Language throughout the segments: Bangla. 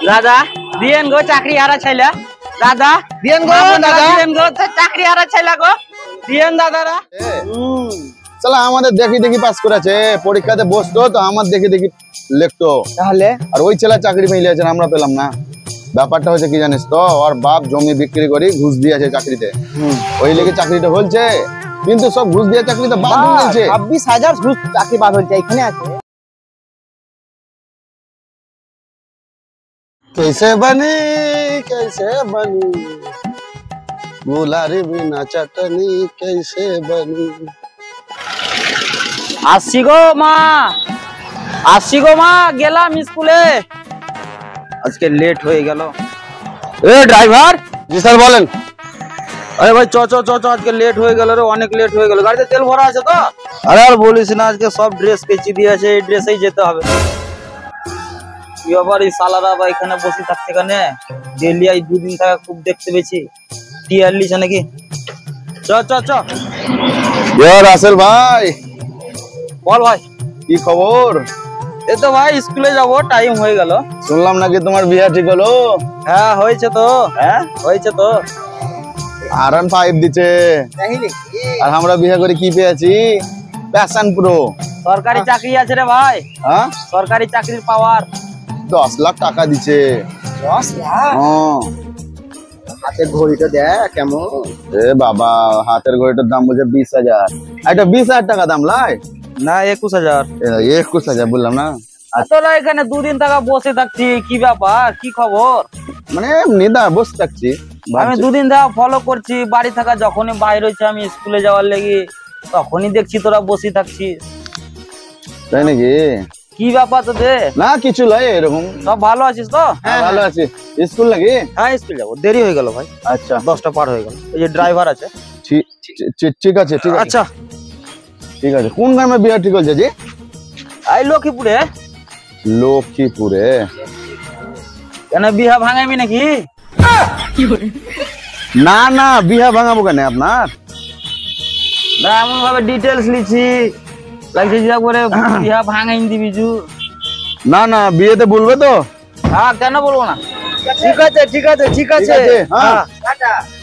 দাদা দিয়েন গো চাকরি হারা ছেলে দাদা দিয়েন গো দাদা দিয়েন গো চাকরি হারা ছেলে গো দিয়েন দাদারা চলো আমাদের দেখি দেখি পাস করেছে পরীক্ষাতে বসতো তো আমার দেখি দেখি লিখতো তাহলে আর ওই ছেলে চাকরি পেয়েছে আমরা পেলাম না ব্যাপারটা হচ্ছে কি জানিস তো ওর বাপ জমি বিক্রি করে ঘুষ দিয়েছে চাকরিতে ওই লেগে চাকরিটা হলছে কিন্তু সব ঘুষ দিয়ে চাকরিতে বাদ হয়েছে 26,000 ঘুষ চাকরি বাদ হয়েছে এখানে আছে कैसे बनी बुलारी बिना चटनी कैसे बनी আসছি গো মা গেলাম স্কুলে আজকে লেট হয়ে গেল এ ড্রাইভার জি স্যার বলেন আরে ভাই চ আজকে লেট হয়ে গেল রে অনেক লেট হয়ে গেল গাড়িতে তেল ভরা আছে তো আরে আর বলিস না আজকে সব ড্রেস কেচি দিয়ে আছে এই ড্রেসেই যেতে হবে কি আবার এই সালারা বা এখানে বসে থাকছে এখানে ডেলি আই দুদিন থাকা খুব দেখতে পেয়েছি টিয়ার লিছে নাকি চ রাসেল ভাই বল ভাই কি খবর এই তো ভাই স্কুলে যাব টাইম হয়ে গেল শুনলাম নাকি তোমার বিয়ে ঠিক হলো হ্যাঁ হয়েছে তো R15 দিচ্ছে আর আমরা বিয়ে করে কি পেয়েছি প্যাশন প্রো সরকারি চাকরি আছে রে ভাই হ্যাঁ সরকারি চাকরির পাওয়ার 10 লাখ টাকা দিচ্ছে 10 লাখ হাতের ঘড়িটা দেখ কেমন এ বাবা হাতের ঘড়িটার দাম বলছে 20,000 এটা 20,000 টাকা দাম লাই না 21,000 21,000 বললাম না তোরা এখানে দুদিন থাকা বসে থাকছি কি ব্যাপার কি খবর মানে নিদা বসে থাকছি আমি দুদিন ধরে ফলো করছি বাড়ি থাকা যখনই বাইরে হচ্ছে আমি স্কুলে যাওয়ার লেগে তখনই দেখছি তোরা বসে থাকছিস তাই নাকি কি ব্যাপার তোদের না কিছু নয় এরকম সব ভালো আছিস তো ভালো আছি স্কুল নাকি হ্যাঁ স্কুল যাবো দেরি হয়ে গেল ভাই আচ্ছা 10টা পার হয়ে গেল এই যে ড্রাইভার আছে ঠিক আছে আচ্ছা ঠিক আছে কোন গ্রামে বিয়ে ঠিক হয়েছে জি এই লক্ষ্মীপুরে কেন বিহা ভাঙাবি নাকি না বিহা ভাঙাবো কেন আপনার না এমন ভাবে ডিটেলস লিখছি লাগছে যে করে বিহা ভাঙাই দিবি না বিয়েতে বলবে তো হ্যাঁ কেন বলবো না ঠিক আছে হ্যাঁ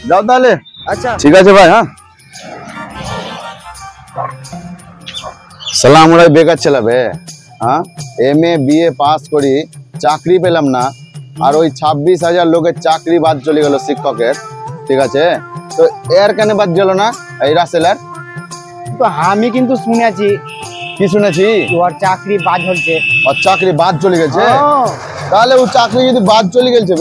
যাও তাহলে আচ্ছা ঠিক আছে ভাই হ্যাঁ সালাম আলাইকুম বেকার ছেলে হ্যাঁ MA BA পাস করি চাকরি পেলাম না আর ওই 26,000 লোকের চাকরি বাদ চলে গেল শিক্ষকের ঠিক আছে তো এর কেন বাদ গেল না এই রাসেলের তো আমি কিন্তু শুনেছি কি শুনেছি ওর চাকরি বাদ হচ্ছে ওর চাকরি বাদ চলে গেছে তাহলে ও চাকরি যদি বাদ চলে গেছে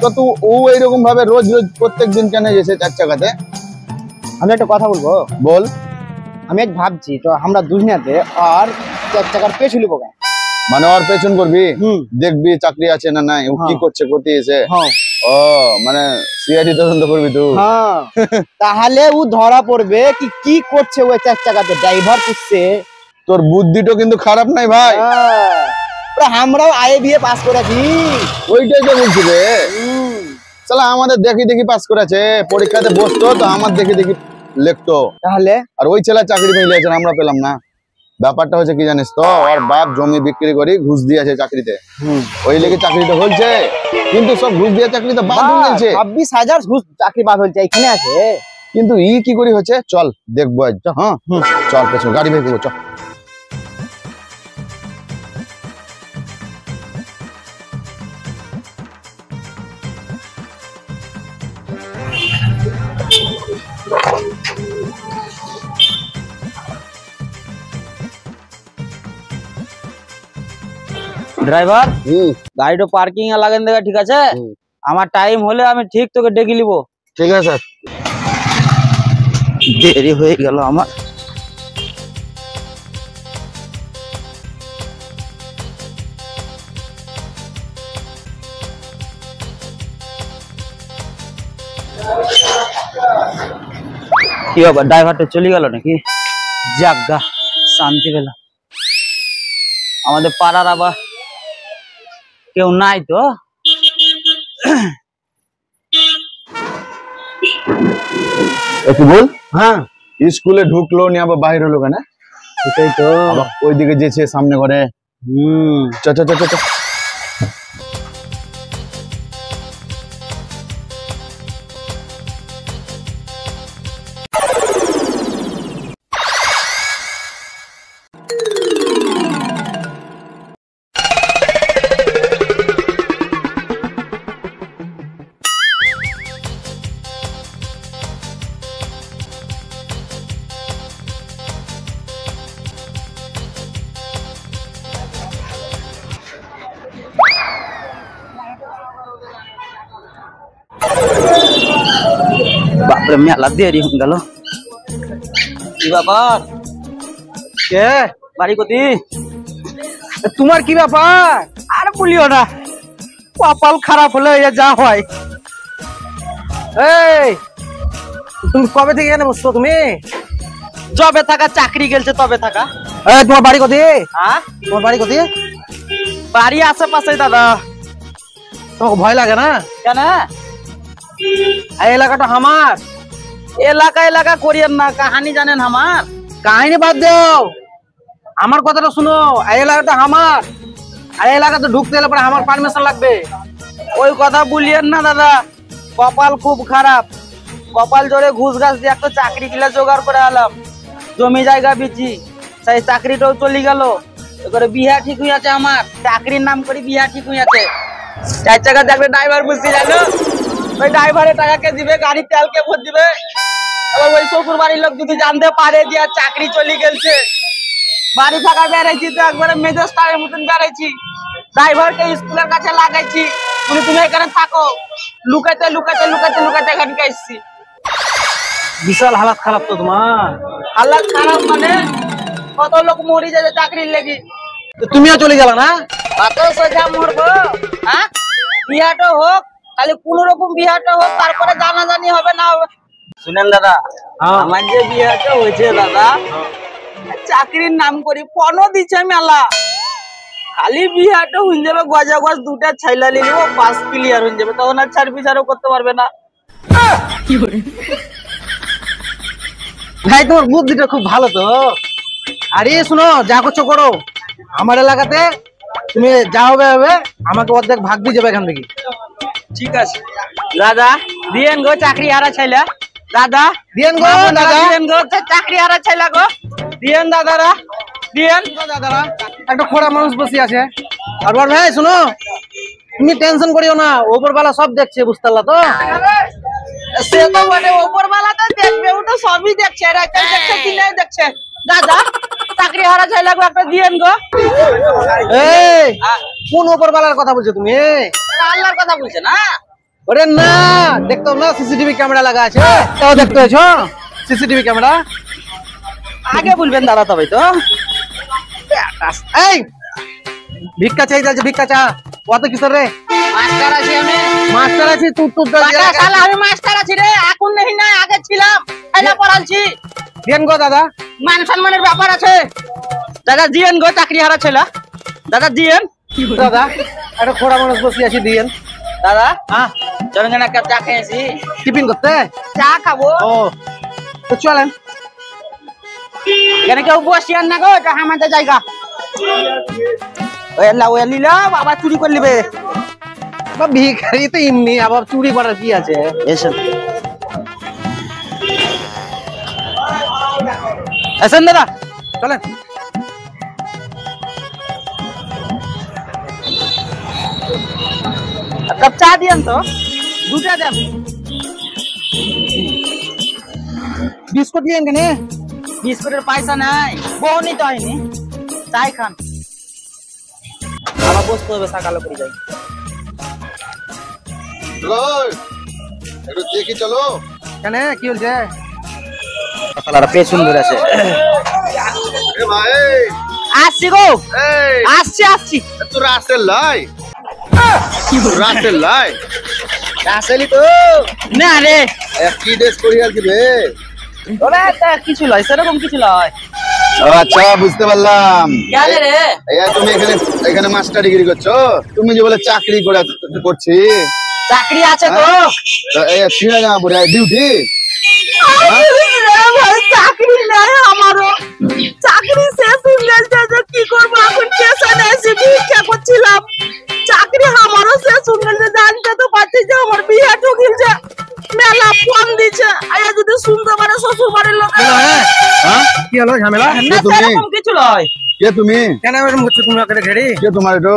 তো তুই ও এইরকম ভাবে রোজ প্রত্যেক দিন কেন গেছে 4 চাকাতে আমি একটা কথা বলবো বল আমি এক ভাবছি তো আমরা দুজনাতে আর 4 চাকার পেছু লিবো মানে ওর পেছন করবি দেখবি চাকরি আছে না নাই ও কি করছে করতে এসে ও মানে সিআইডি তদন্ত করবি তুই তাহলে ও ধরা পড়বে কি করছে ওই 4 চাকাতে ড্রাইভার করছে তোর বুদ্ধিটা কিন্তু খারাপ নাই ভাই আমরাও আইএ বিএ পাস করেছি ওইটাই তো বলছি রে চলো আমাদের দেখি দেখি পাস করেছে পরীক্ষাতে বসতো তো আমার দেখি দেখি লিখতো তাহলে আর ওই ছেলে চাকরি পেয়েছে আমরা পেলাম না ব্যাপারটা হচ্ছে কি জানিস তো ওর বাপ জমি বিক্রি করে ঘুষ দিয়েছে চাকরিতে ওই লেগে চাকরিটা হলছে কিন্তু সব ঘুষ দিয়ে চাকরিতে বাদ হয়েছে 26,000 ঘুষ চাকরি বাদ হয়েছে এখানে আছে কিন্তু কি করে হচ্ছে চল দেখবো আজ হ্যাঁ চল পেছন গাড়ি ভেঙে চল ড্রাইভার গাড়িটা পার্কিং এ লাগান দেবে ঠিক আছে আমার টাইম হলে আমি ঠিক তোকে ডেকে নিব ঠিক আছে স্যার দেরি হয়ে গেল আমার কি বাবা ড্রাইভারটা চলে গেল নাকি যাক শান্তি পেলাম আমাদের পাড়ার আবার কেউ নাই তো একটু বল হ্যাঁ স্কুলে ঢুকলো নিয়ে আবার বাইরে হলো কেন সেটাই তো ওইদিকে যেছে সামনে ঘরে চ চ চ চ বাপরে মেলা দেরি হয়ে গেল। কি ব্যাপার? কে? বাড়ি কোথি? তোমার কি ব্যাপার? আর বলিও না, কপাল খারাপ হলে যা হয়। এই তুমি কবে থেকে এখানে বসছো তুমি? জবে থাকা চাকরি গেলছে তবে থাকা। এই তোমার বাড়ি কোথায়? হ্যাঁ, তোমার বাড়ি কোথায়? বাড়ি আশেপাশে দাদা। তোমাকে ভয় লাগে না? কেন? এই এলাকাটা আমার। এলাকা এলাকা করিয়েন না, কাহানি জানেন আমার। কাহিনী বাদ দাও, আমার কথাটা শুনো। এই এলাকাটা আমার, আর এই এলাকাতে ঢুকতে এলে পরে আমার পারমিশন লাগবে। ওই কথা বলিয়েন না দাদা, কপাল খুব খারাপ। কপাল জোরে ঘুষ গাছ দিয়ে একটা চাকরি কিলা জোগাড় করে আলাম, জমি জায়গা বেচি, সেই চাকরিটাও চলে গেল। এবারে বিহা ঠিক হয়ে আছে আমার, চাকরির নাম করে বিহা ঠিক হয়ে আছে। 4 চাকা দেখবে ড্রাইভার বুঝতে জানো, ওই ড্রাইভারের টাকা কে দিবে, গাড়ির তেল কে ভর দিবে। এবার ওই শ্বশুর বাড়ির লোক যদি জানতে পারে যে আর চাকরি চলে গেছে, বাড়ি থাকা বেড়াইছি তো একবারে মেজেস্টারের মতন বেড়াইছি। ড্রাইভারকে স্কুলের কাছে লাগাইছি, তুমি এখানে থাকো। লুকাইতে লুকাইতে লুকাইতে লুকাইতে এখানে এসছি। বিশাল হালাত খারাপ তো তোমার। আল্লাহ খারাপ মানে কত লোক মরি যায় চাকরির লেগে। তো তুমিও চলে গেলা না? কত সোজা মরবো? হ্যাঁ, বিহাটা হোক, খালি কোন রকম বিহাটা হোক, তারপরে জানাজানি হবে না হবে। শুনেন দাদা, আমার যে বিহাটা হয়েছে দাদা, চাকরির নাম করি পনও দিচ্ছে মেলা। খালি বিহাটা হয়ে যাবে, গজা গজ দুটা ছাইলা নিয়ে নেবো, পাস ক্লিয়ার হয়ে যাবে, তখন আর সার্ভিস আরও করতে পারবে না। ভাই তোমার বুদ্ধিটা খুব ভালো তো। আরে শুনো, যা করছো করো। আমার এলাকাতে তুমি যা হবে হবে, আমাকে অর্ধেক ভাগ দিয়ে যাবে এখান থেকে। ঠিক আছে দাদা, দিয়েন গো চাকরি হারা ছাইলা। দাদা দিয়েন গো দাদা, দিয়েন গো চাকরি হারা ছাইলা গো, দিয়েন দাদারা, দিয়েন। দাদারা একটা খোড়া মানুষ বসে আছে। আর বল ভাই শুনো, তুমি টেনশন করিও না, ওপরবেলা সব দেখছে, বুঝতে পারলা তো? সে তো বলে ওপরওয়ালা তো দেখবে, ও তো সবই দেখছে, রাইতে দেখছে কি নাই দেখছে। দাদা চাকরি হারা ছাইলা গো, একটা দিয়েন গো। এই কোন ওপরবেলার কথা বলছো তুমি? আল্লাহর কথা বলছে না? ওরে না, দেখতাম না সিসিটিভি ক্যামেরা লাগা আছে, তাও দেখতে হয়েছো সিসিটিভি ক্যামেরা। আগে বলবেন দাদা, তবে তো। এই ভিক্ষা চাই যাচ্ছে, ভিক্ষা চা। কত কিসের রে? মাস্টার আছি আমি। মাস্টার আছি তুই? বাটা শালা, আমি মাস্টার আছি রে, এখন নেই না, আগে ছিলাম, ছাইলা পড়ালছি। দেন গো দাদা, মান সম্মানের ব্যাপার আছে। দাদা দিয়েন গো চাকরি হারা ছেলা, দাদা দিয়েন। দাদা একটা খোড়া মানুষ বসে আছি, দিয়েন। দাদা হ্যাঁ, চলেন না, চা খেয়েছি, টিফিন করতে। চা খাবো। ও তো চলেন। এখানে কেউ বসিয়ান না গো, এটা আমাদের জায়গা। ওই লিলা বাবা চুরি করে নিবে। বা ভিখারি তো এমনি, আবার চুরি করার কি আছে? এসেন এসেন দাদা, চলেন। এক কাপ চা দিয়েন তো, দুটা দেন। বিস্কুট নিয়েন কেন? বিস্কুটের পয়সা নাই, বউ নিতে হয়নি, চাই খান। আবার বসতে হবে, সকালে করে যাই। একটু দেখি চলো। কেন কি হয়েছে? সকালে পেছন ধরে আছে। এ ভাই, আসছি গো, এই আসছি আসছি। তো রাসেল লাই, রাসেল লাই আসলি তো না রে, কি ড্রেস পরি আর কি রে? ওরা একটা কিছু লয়, সেরকম কিছু লয়। আচ্ছা বুঝতে পারলাম। গেলে রে, এই তুমি এখানে এখানে মাস্টার ডিগ্রি করছো, তুমি যে বলে চাকরি করছি, চাকরি আছে তো। এই ছিঁড়া জামা পরে ডিউটি। চাকরি নাই আমারও, চাকরি শেষ হয়ে গেছে, যে কি করবো এখন, স্টেশনে এসে ভিক্ষা করছিলাম। চাকরি আমারও শেষ হয়ে গেছে, জানতে তো পারছি যে আমার বিয়ে ঠকিলছে, মেলা ফোন দিচ্ছে। আয়া যদি শুনতে পারে শ্বশুর বাড়ির লোক, হ্যাঁ কি হলো ঝামেলা? না তুমি? সেরকম কিছু নয়। কে তুমি? কেন এরকম করছো তুমি? ওকে ঘেরি কে তোমার এটা?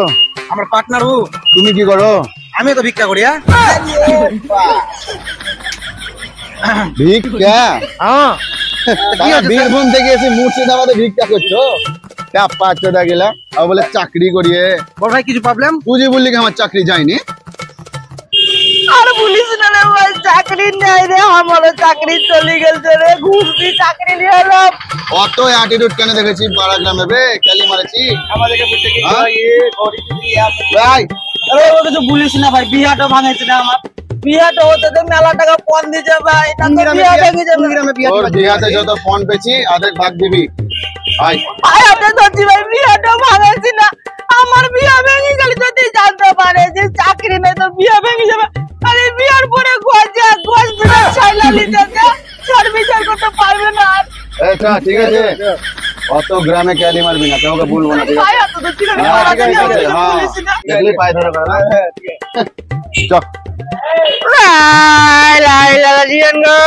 আমার পার্টনার হু। তুমি কি করো? আমি তো ভিক্ষা করি। ভিক্ষা? হ্যাঁ, বীরভূম থেকে এসে মুর্শিদাবাদে ভিক্ষা করছো? চাপা চোদা গেলা আর বলে চাকরি করিয়ে। বড় ভাই কিছু প্রবলেম? তুই যে বললি কি আমার চাকরি যায়নি? আর বলিস না রে ভাই, চাকরি চাকরি নেই রে, আমারও চাকরি চলে গেছে রে, ঘুষ দিয়ে চাকরি নিয়ে এলাম। অত অ্যাটিটিউড কেন দেখেছি পাড়া গ্রামে বে ক্যালি মারেছি আমাদেরকে বুঝতে কি হ্যাঁ? ভাই আরে ও কিছু বলিস না ভাই, বিহাটা ভাঙেছে না আমার, বিহাটা হতে তো মেলা টাকা পণ দিছে ভাই, এটা তো বিহা ভেঙে যাবে। তোর বিহাতে যত ফোন পেয়েছি অর্ধেক ভাগ দিবি আয় ভাই আপনি ধরছি ভাই, বিহাটা ভাঙেছি না, আমার বিয়া ভেঙে গেলে যদি জানতে পারে যে চাকরি নেই তো বিয়া ভেঙে যাবে। আরে বিয়ার পরে গোয়াজ দিনে ছাইলা নিতে সর বিচার করতে পারবে না আর। আচ্ছা ঠিক আছে অত গ্রামে ক্যালি মারবি না, কাউকে বলবো না, ঠিক ভাই আছে? এত তো ছিল না, হ্যাঁ, মারা ঠিক যাবে, আছে, আমাকে হ্যাঁ। বলিস না। দেখলি পায়ে ধরে বেড়া চ লাই লাই লাগা দিয়েন গো।